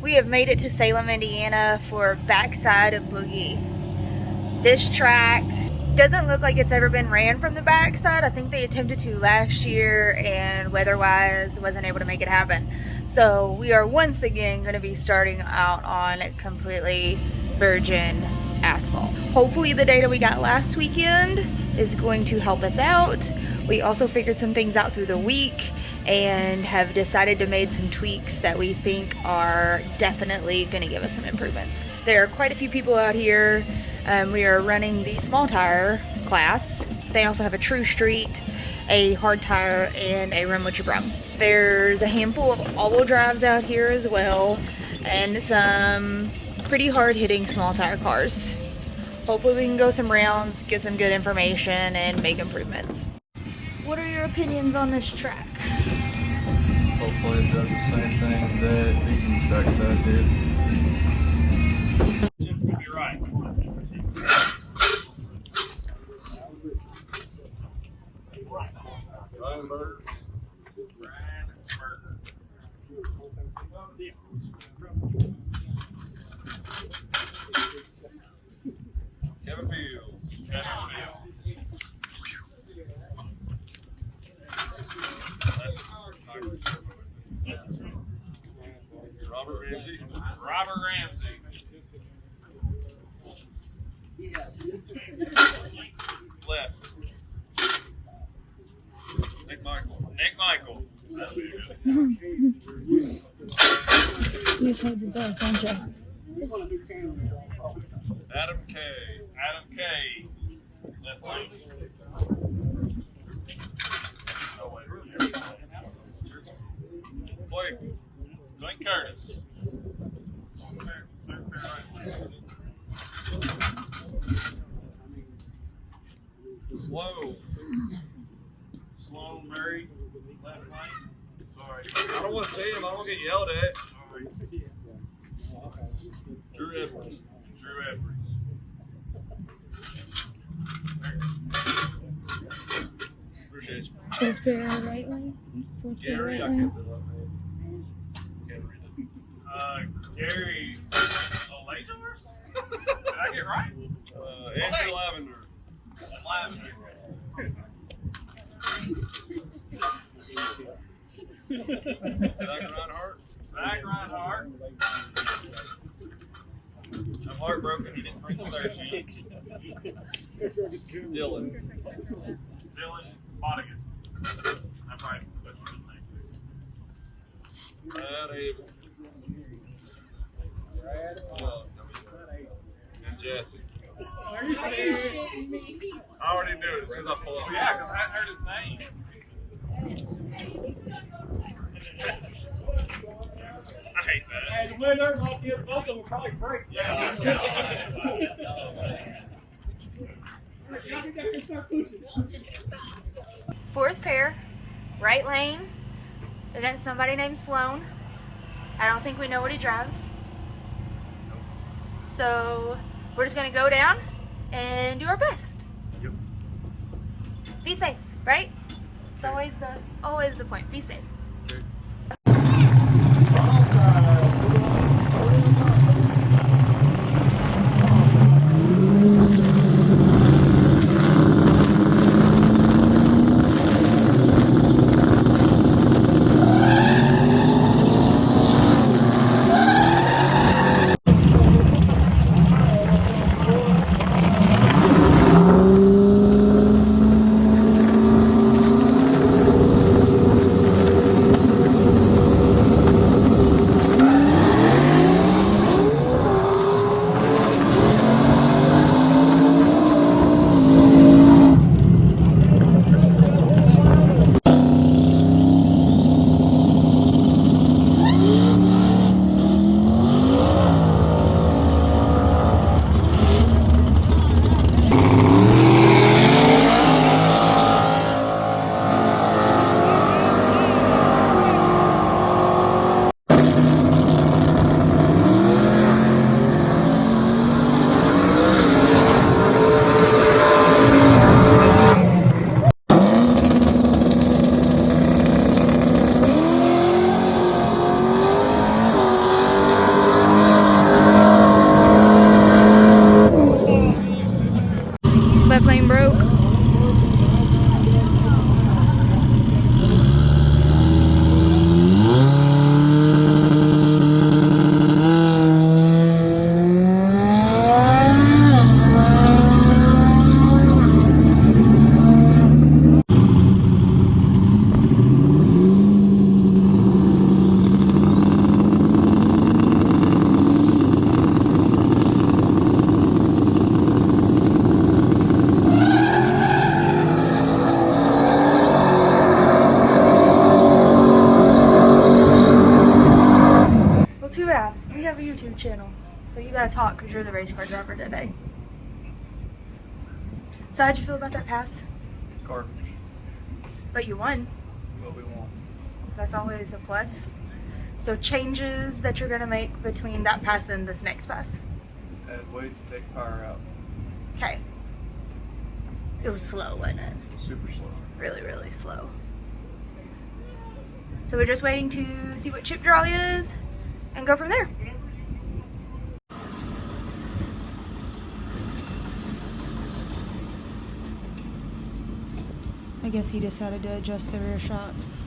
We have made it to Salem, Indiana for backside of Boogie. This track doesn't look like it's ever been ran from the backside. I think they attempted to last year and weather-wise wasn't able to make it happen. So we are once again going to be starting out on completely virgin asphalt. Hopefully the data we got last weekend is going to help us out. We also figured some things out through the week and have decided to make some tweaks that we think are definitely going to give us some improvements. There are quite a few people out here. We are running the small tire class. They also have a true street, a hard tire, and a run with your brum. There's a handful of all-wheel drives out here as well, and some pretty hard-hitting small tire cars. Hopefully we can go some rounds, get some good information, and make improvements. What are your opinions on this track? Hopefully it does the same thing that Eaton's backside did. Jim's gonna be right. Ryanburg. Kevin Fields. Robert Ramsey. Robert Ramsey. Left. Nick Michael. Nick Michael. You just heard the dog, don't you? Adam K. Adam K. Left lane. No way. Blake. Glenn Curtis. Slow. Sloan Murray. Left lane. Sorry. I don't want to see him. I don't get yelled at. Sorry. Drew Edwards. Drew Edwards. Appreciate you. Fourth pair right lane? Fourth pair Gary, I right can't lane? say last name. Can't read it. Gary Olazars? Did I get right? Andrew Lavender. Lavender. Zach Reinhardt. Zach Reinhardt. I'm heartbroken he didn't bring the third sheet. Dylan. Dylan Bodigan. I'm right. That's his name. Matt Haven. And Jesse. Are you shitting me? I already knew it as soon as I pulled up. Oh, yeah, because I hadn't heard his name. I hate that. Hey, the winners, I'll give both of them probably break. Yeah. Fourth pair, right lane. We got somebody named Sloan. I don't think we know what he drives. So we're just gonna go down and do our best. Yep. Be safe, right? It's always the point. Be safe. YouTube channel. So you gotta talk because you're the race car driver today. So how'd you feel about that pass? Garbage. But you won. What we want. That's always a plus. So changes that you're gonna make between that pass and this next pass. Add weight, take power out. Okay. It was slow, wasn't it? Super slow. Really, really slow. So we're just waiting to see what chip draw is and go from there. I guess he decided to adjust the rear shocks.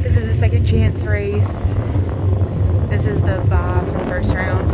This is the second chance race. This is the bye for the first round.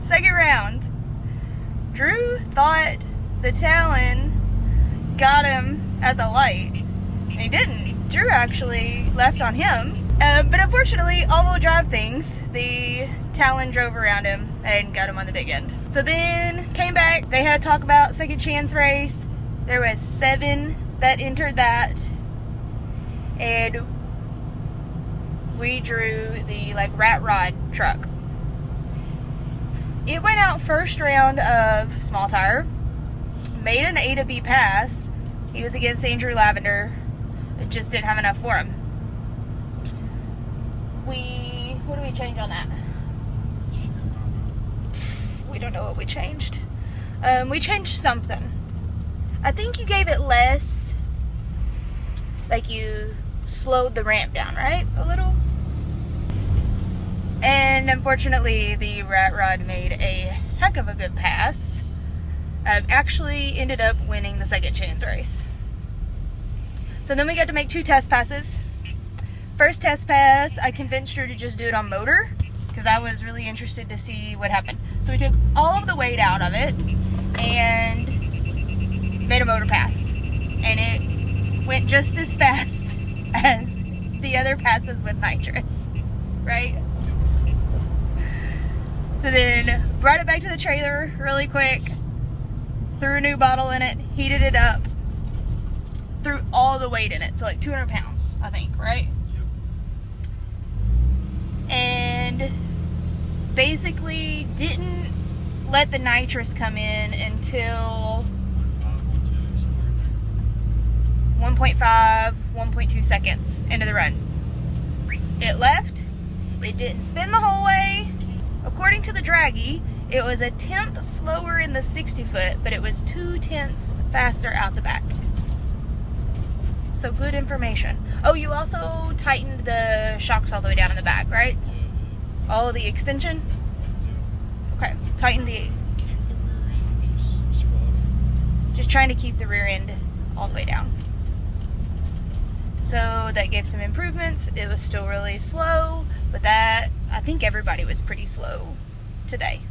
Second round. Drew thought the Talon got him at the light. He didn't. Drew actually left on him. But unfortunately, all-wheel drive things, the Talon drove around him and got him on the big end. So then came back. They had to talk about second chance race. There was 7 that entered that. And we drew the rat rod truck. It went out first round of small tire, made an A to B pass. He was against Andrew Lavender. It just didn't have enough for him. What did we change on that? We don't know what we changed. We changed something. I think you gave it less, you slowed the ramp down, right? A little? And unfortunately, the rat rod made a heck of a good pass. Actually ended up winning the second chance race. So then we got to make 2 test passes. First test pass, I convinced her to just do it on motor because I was really interested to see what happened. So we took all of the weight out of it and made a motor pass. And it went just as fast as the other passes with nitrous, right? So then brought it back to the trailer really quick, threw a new bottle in it, heated it up, threw all the weight in it, so like 200 pounds, I think, right? And basically didn't let the nitrous come in until 1.5, 1.2 seconds into the run. It left, it didn't spin the whole way. According to the draggy, it was a tenth slower in the 60 foot, but it was 2/10 faster out the back. So good information. Oh, you also tightened the shocks all the way down in the back, right? All of the extension? Okay, tighten the... Keep the rear end just squatting. Just trying to keep the rear end all the way down. So that gave some improvements. It was still really slow, but I think everybody was pretty slow today.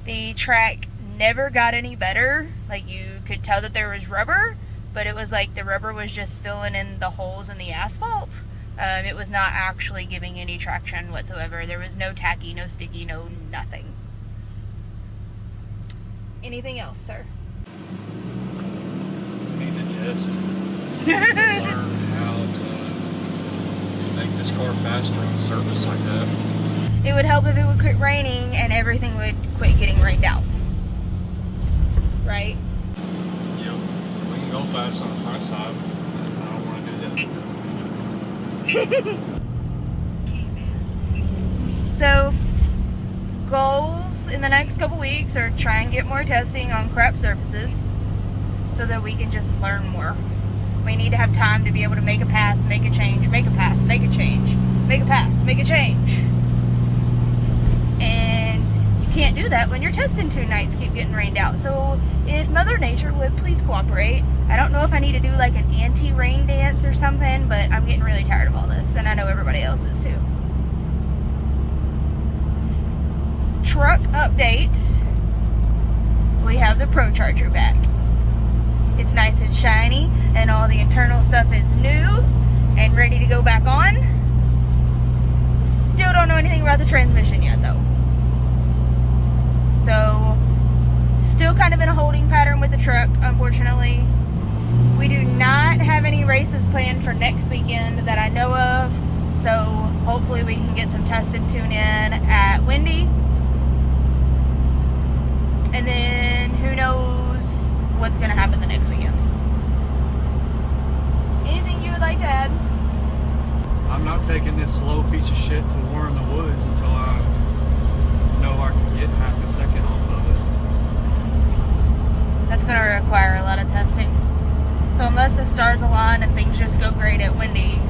The track never got any better. Like, you could tell that there was rubber, but it was like the rubber was just filling in the holes in the asphalt. It was not actually giving any traction whatsoever. There was no tacky, no sticky, no nothing. Anything else, sir? Need to test. Learn how to make this car faster on a surface like that. It would help if it would quit raining and everything would quit getting rained out. Right? Yep. We can go fast on the front side. I don't want to do that. So, goals in the next couple weeks are try and get more testing on crap surfaces so that we can just learn more. We need to have time to be able to make a pass, make a change, make a pass, make a change, make a pass, make a change. And you can't do that when your testing 2 nights keep getting rained out. So if Mother Nature would please cooperate. I don't know if I need to do like an anti-rain dance or something, but I'm getting really tired of all this, and I know everybody else is too. Truck update. We have the Pro Charger back. It's nice and shiny, and all the internal stuff is new and ready to go back on. Still don't know anything about the transmission yet, though. So, still kind of in a holding pattern with the truck, unfortunately. We do not have any races planned for next weekend that I know of, so hopefully we can get some tested tune in at Windy. And then who knows what's going to happen the next weekend. Anything you would like to add? I'm not taking this slow piece of shit to war in the woods until I know I can get half a second off of it. That's going to require a lot of testing. So unless the stars align and things just go great at Windy,